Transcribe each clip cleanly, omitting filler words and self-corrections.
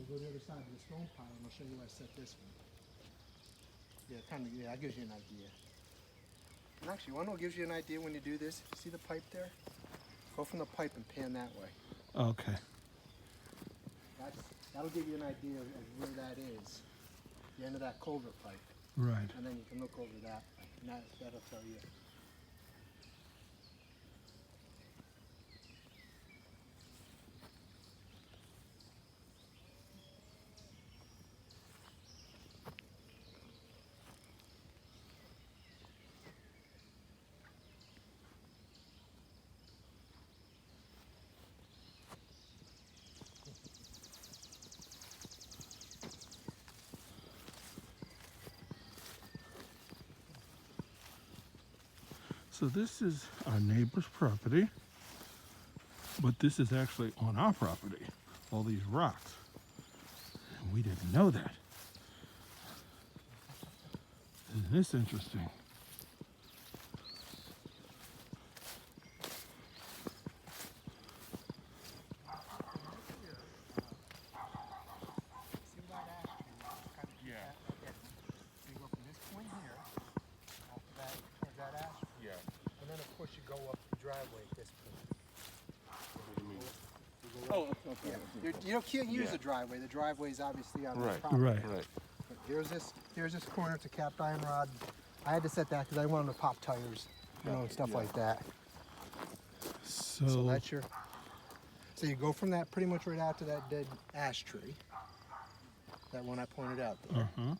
we'll go to the other side of the stone pile and I'll show you where I set this one. Yeah, that gives you an idea. And actually, you want to know what gives you an idea when you do this? See the pipe there? Go from the pipe and pan that way. Okay. That'll give you an idea of where that is. The end of that culvert pipe. Right. And then you can look over that way. And that'll tell you. So this is our neighbor's property, but this is actually on our property, all these rocks. And we didn't know that. Isn't this interesting? You go up the driveway at this point. Oh, okay. You can't use the driveway. The driveway is obviously on the Right. property. Right. Right. But here's this corner. It's a capped iron rod. I had to set that because I wanted to pop tires, and stuff like that. So So, that's your. So you go from that pretty much right out to that dead ash tree. That one I pointed out there. uh-huh.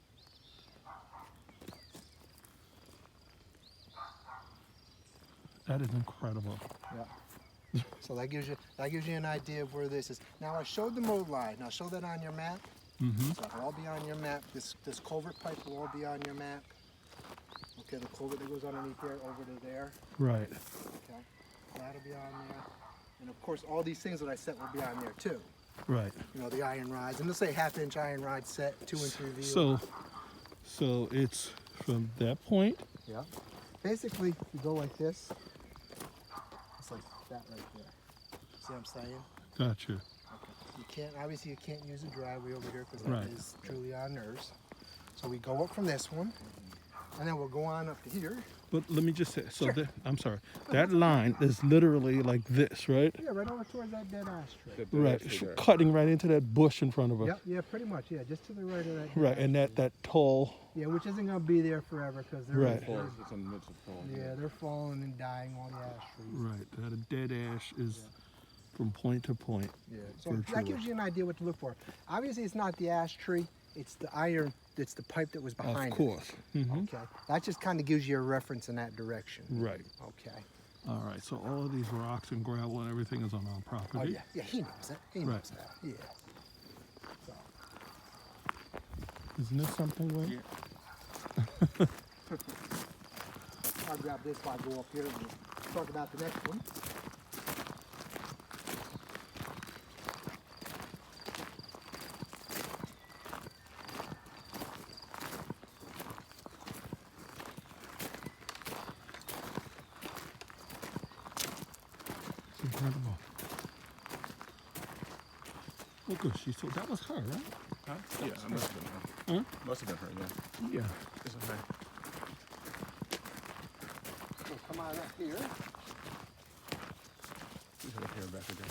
That is incredible. Yeah. So that gives you an idea of where this is. Now I showed the road line. I'll show that on your map. Mm-hmm. So it'll all be on your map. This culvert pipe will all be on your map. Okay, the culvert that goes underneath there over to there. Right. Okay, that'll be on there. And of course, all these things that I set will be on there too. Right. You know, the iron rods, and let's say 1/2-inch iron rod set, 2-inch reveal. So it's from that point. Yeah. Basically, you go like this. It's like that right there. See what I'm saying? Gotcha. Okay. Obviously you can't use a driveway over here because Right. that is truly on theirs. So we go up from this one, and then we'll go on up to here. But let me just say, so Sure. I'm sorry, that line is literally like this, right? Yeah, right over towards that dead ash tree. Right, cutting right into that bush in front of us. Yep, yeah, pretty much, yeah, just to the right of that. dead Right, ash and tree. that tall, Yeah, which isn't gonna be there forever because they're Right. It's in the midst of fall. yeah, they're falling and dying, all the ash trees. right, that dead ash is from point to point. Yeah, so Virtually. that gives you an idea what to look for. Obviously, it's not the ash tree; it's the iron. It's the pipe that was behind Of course. it. Hmm. Okay, that just kind of gives you a reference in that direction. Right. Okay. All right, so all of these rocks and gravel and everything is on our Oh property. yeah, yeah, he knows that. He knows Right. that. Yeah. So, Isn't this something, Wayne? Yeah. I'll grab this while I go up here and we'll talk about the next one. It's incredible. Look, good. So that was her, right? Huh? Yeah, it must have been her. Huh? Must have been her, yeah. Yeah. It's a her. So come on up here. She's her hair back again.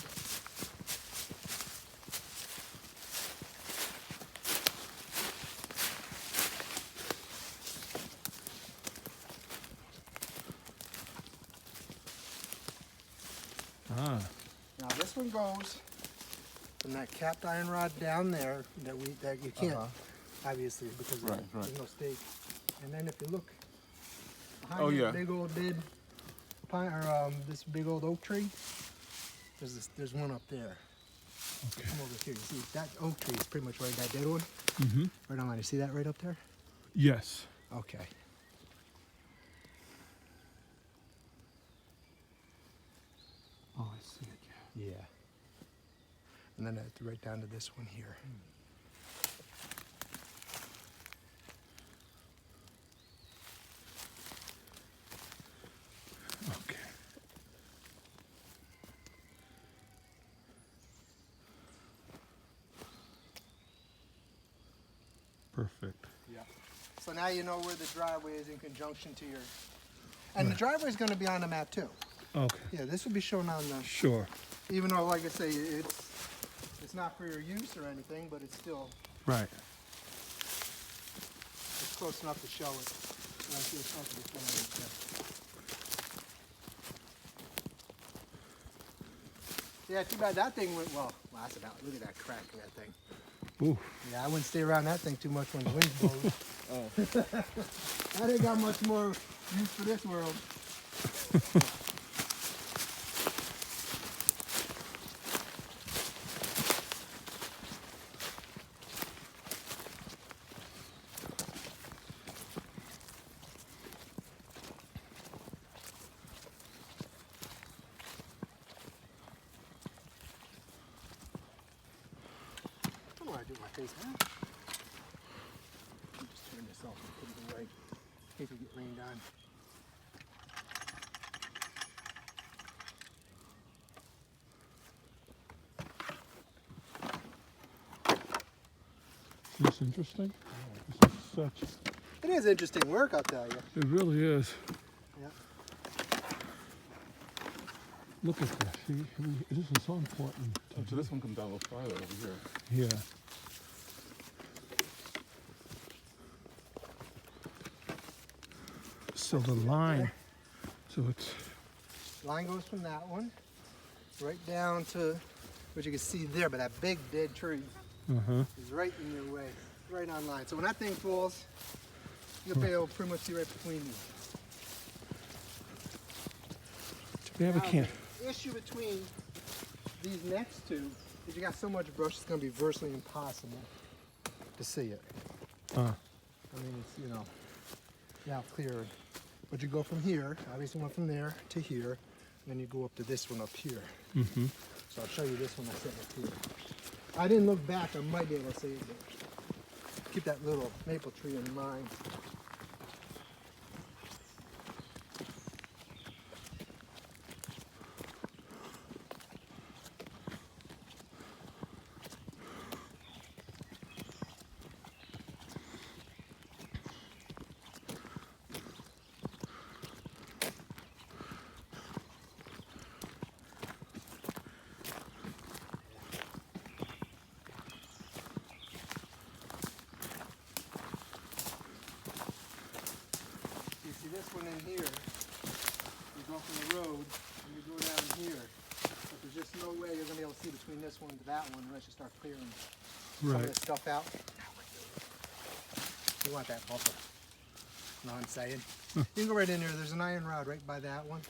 Ah, Now this one goes from that capped iron rod down there that you can't obviously because Right, there's right. no stake. And then if you look behind Oh, this yeah. big old dead pine or this big old oak tree, there's one up there. okay. Come over here. You see that oak tree is pretty much right that dead one. Mm-hmm. Right on line. You see that right up there? Yes. Okay. Oh, I see it. Yeah. Yeah. And then right down to this one here. Okay. Perfect. Yeah. So now you know where the driveway is in conjunction to your, and the driveway is going to be on the map too. Okay. Yeah, this will be shown on the, Sure. even though, like I say, it's not for your use or anything, but it's still, Right. it's close enough to show it. And I feel comfortable showing it, yeah. Yeah, too bad that thing went, well, that's about, look at that crack in that thing. Ooh. Yeah, I wouldn't stay around that thing too much when the wind blows. That ain't got much more use for this world. I don't know what I do with my face, man. Let me just turn this off and put it away in case we get rained on. Is this interesting? This is such. It is interesting work, I'll tell you. It really is. Yeah. Look at this. See, this is so important. Oh, so this one comes down a little farther over here. Yeah. So the line. So it's. Line goes from that one right down to what you can see there, but that big dead tree is right in your way, right on line. So when that thing falls, you'll be able to pretty much see right between you. We have a Now, can. the issue between these next two is you got so much brush, it's going to be virtually impossible to see it. I mean, it's, you know, now clear. But you go from here, obviously went from there to here, and then you go up to this one up here. Mm-hmm. So I'll show you this one I set up here. I didn't look back, I might be able to see it, but keep that little maple tree in mind. You see this one in here, you go from the road and you go down here, but there's just no way you're going to be able to see between this one to that one unless you start clearing some of Right. this stuff out. You want that buffer. Know what I'm saying? You can go right in there. There's an iron rod right by that one.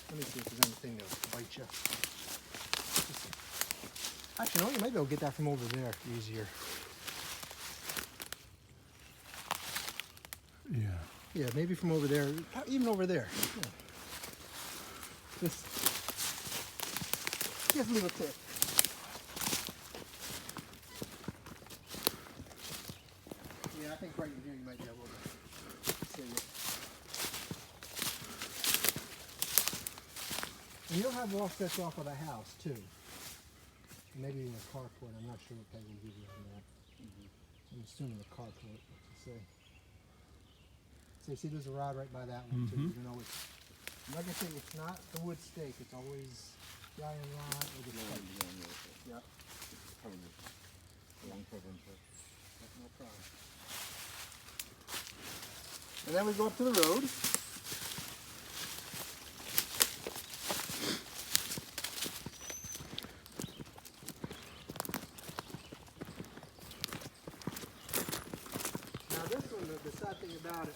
Let me see if there's anything that'll bite you. Actually, no, you might be able to get that from over there easier. Yeah. Yeah, maybe from over there, even over there. Yeah. Just a little tip. Yeah, I think right in here you might be able to see it. And you'll have offsets off of the house too. Maybe even a carport. I'm not sure what they will give you on that. I'm assuming a carport, what to say. So you see there's a rod right by that one too. You know it's, like I say, it's not the wood stake, it's always the iron rod or the pipe. Yeah. No problem. And then we go up to the road. Now this one, the sad thing about it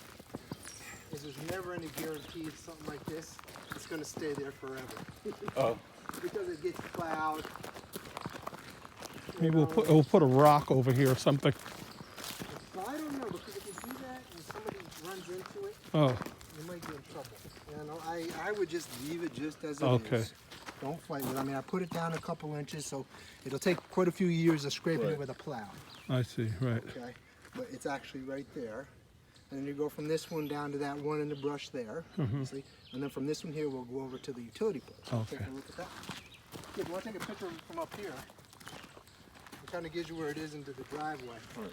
is there's never any guarantee something like this it's going to stay there forever. Oh. Because it gets plowed. Maybe we'll put a rock over here or something. So I don't know, because if you do that and somebody runs into it, Oh. you might get in trouble. You know, I would just leave it just as it Okay. is. Don't fight with it. I mean, I put it down a couple inches, so it'll take quite a few years of scraping it Right. with a plow. I see. Right. Okay, but it's actually right there. And then you go from this one down to that one in the brush there, see? And then from this one here, we'll go over to the utility pole. Okay. Take a look at that. Good, you want to take a picture from up here? It kind of gives you where it is into the driveway. All right.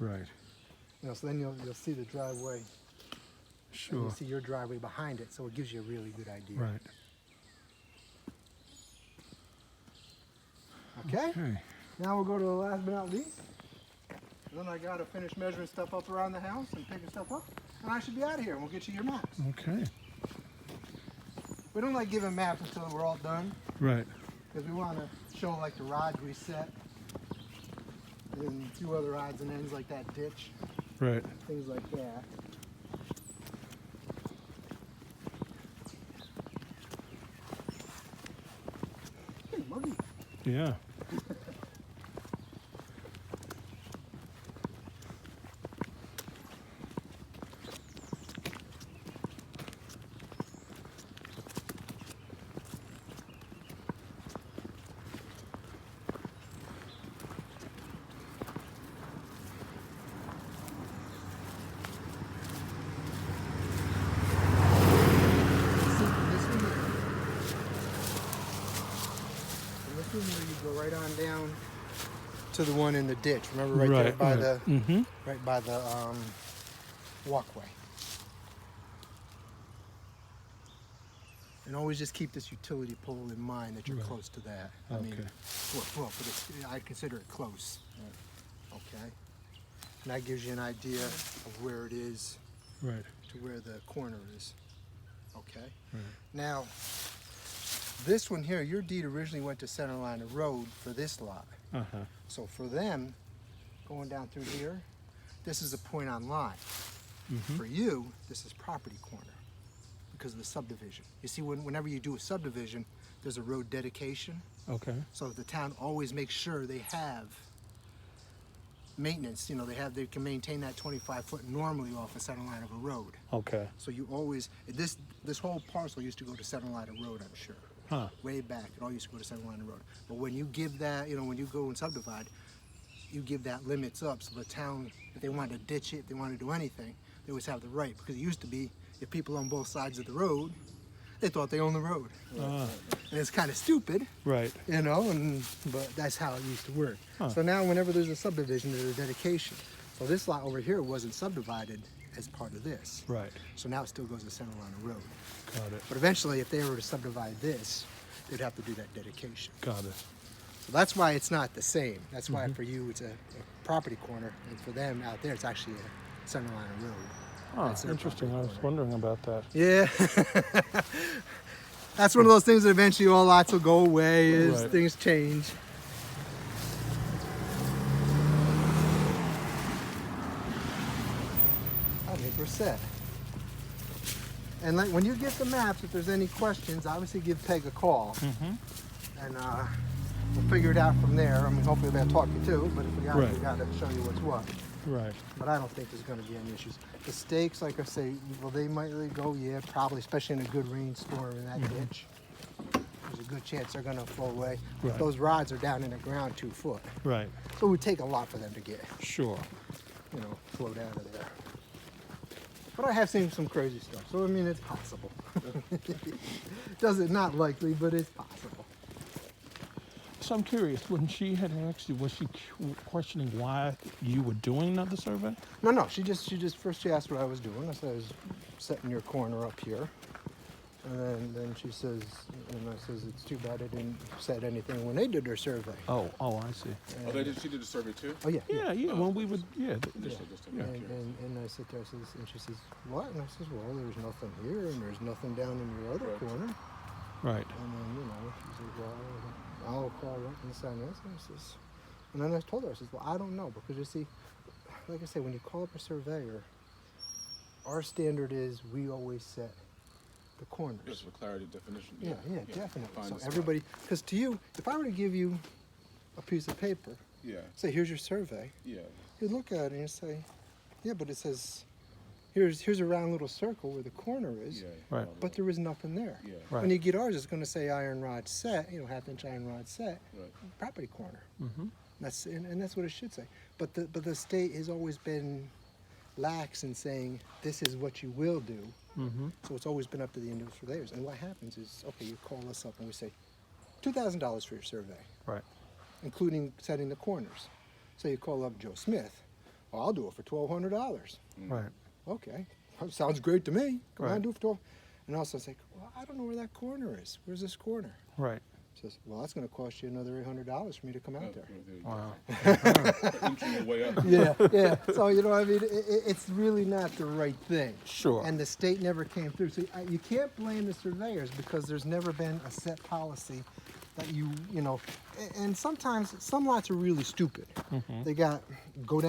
Right. You know, so then you'll see the driveway. And Sure. you'll see your driveway behind it, so it gives you a really good idea. Right. Okay? Okay. Now we'll go to the last but not least. Then I gotta finish measuring stuff up around the house and picking stuff up. And I should be out of here and we'll get you your maps. Okay. We don't like giving maps until we're all done. Right. Because we want to show like the rods we set. And a few other odds and ends like that ditch. Right. Things like that. Hey, Muggy. Yeah. Where you go right on down to the one in the ditch. Remember, right there by the right by the walkway. And always just keep this utility pole in mind that you're Right. close to that. I Okay. mean, 4 foot, but I'd consider it close. Okay. And that gives you an idea of where it is Right. to where the corner is. Okay. Right. Now, this one here, your deed originally went to center line of road for this lot. Uh-huh. So for them, going down through here, this is a point on line. For you, this is property corner because of the subdivision. You see, whenever you do a subdivision, there's a road dedication. Okay. So the town always makes sure they have maintenance. You know, they can maintain that 25 foot normally off a center line of a road. Okay. So you always, this whole parcel used to go to center line of road, I'm sure. Huh. Way back, it all used to go to center line of road. But when you give that, you know, when you go and subdivide, you give that limits up so the town, if they wanted to ditch it, if they wanted to do anything, they always have the right. Because it used to be, if people on both sides of the road, they thought they owned the road. Ah. And it's kind of stupid, Right. you know, but that's how it used to work. Huh. So now whenever there's a subdivision, there's a dedication. So this lot over here wasn't subdivided as part of this. Right. So now it still goes to center line of road. Got it. But eventually, if they were to subdivide this, they'd have to do that dedication. Got it. So that's why it's not the same. That's why for you it's a property corner, and for them out there it's actually a center line of road. Oh, That's their interesting. I property was corner. wondering about that. Yeah. That's one of those things that eventually all lots will go away as Right. things change. I think we're set. And like when you get the maps, if there's any questions, obviously give Peg a call. And we'll figure it out from there. I mean, hopefully they'll talk you too, but if we got it, we Right. got to show you what's what. Right. But I don't think there's going to be any issues. The stakes, like I say, well, they might really go, yeah, probably, especially in a good rainstorm in that ditch. There's a good chance they're going to flow away. But Right. those rods are down in the ground 2 foot. Right. So it would take a lot for them to get, Sure. you know, float out of there. But I have seen some crazy stuff. So, I mean, it's possible. Not likely, but it's possible. So I'm curious, when she had asked you, was she questioning why you were doing another survey? No, she first she asked what I was doing. I said I was setting your corner up here. And then she says, and I says, it's too bad I didn't said anything when they did their survey. Oh, I see. Oh, she did a survey too? Oh, yeah. Yeah, when we would, yeah. And I sit there, and she says, what? And I says, well, there's nothing here, and there's nothing down in your other Right. corner. Right. And then, you know, she says, well, I'll call up and sign this. And I says, and then I told her, I says, well, I don't know, because you see, like I say, when you call up a surveyor, our standard is we always set the corners. Just for clarity definition. Yeah, definitely. Find So the spot. everybody, because to you, if I were to give you a piece of paper, Yeah, say, here's your survey, yeah, you look at it and you say, yeah, but it says, here's a round little circle where the corner is, yeah. Right. but there is nothing there. Yeah, Right. When you get ours, it's going to say iron rod set, you know, 1/2 inch iron rod set, right. property corner. Mm-hmm. And that's what it should say. But the state has always been lax in saying this is what you will do. Mm-hmm. So it's always been up to the individual surveyors. And what happens is, okay, you call us up and we say, $2,000 for your survey, Right. including setting the corners. So you call up Joe Smith. Well, I'll do it for $1,200. Right. Okay, sounds great to me. Come Right. on, do it for 12. And also it's like, well, I don't know where that corner is. Where's this corner? Right. Says, well, that's going to cost you another $800 for me to come out there. Wow. Inching your way up. Yeah, yeah. So you know, what I mean, it's really not the right thing. Sure. And the state never came through. So you can't blame the surveyors because there's never been a set policy that you know. And sometimes some lots are really stupid. They got go down.